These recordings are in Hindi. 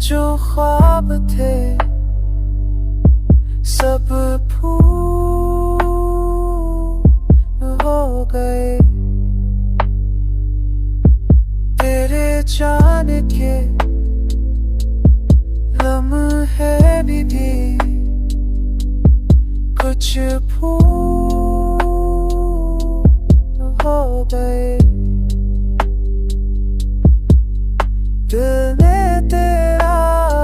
जो ख्वाब थे सब फूल हो गए। तेरे जाने के लम्हे भी कुछ फूल हो गए। दिल ने तेरा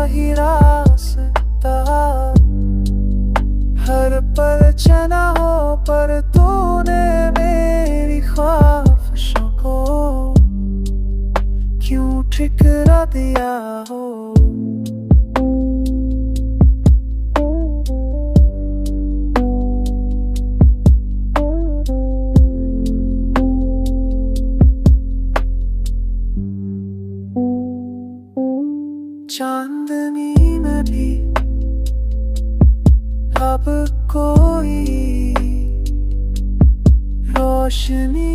ही रास्ता हर पल चना हो, पर तूने मेरी ख्वाहिशों को क्यों ठुकरा दिया हो। चांदनी में भी अब कोई रोशनी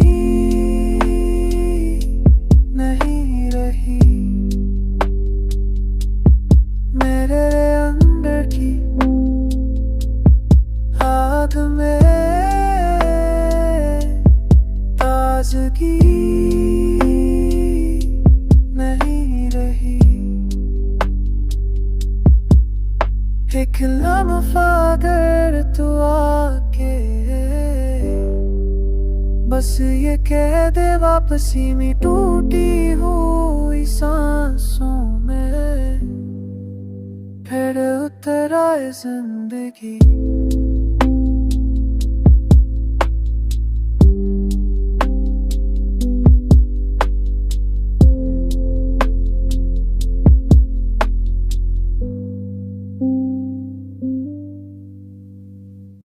नहीं रही। मेरे अंदर की आग में ताजगी नहीं रही। एक लम्हा अगर तू आके बस ये कह दे वापसी में टूटी हुई सांसों में फिर उतर आए जिंदगी।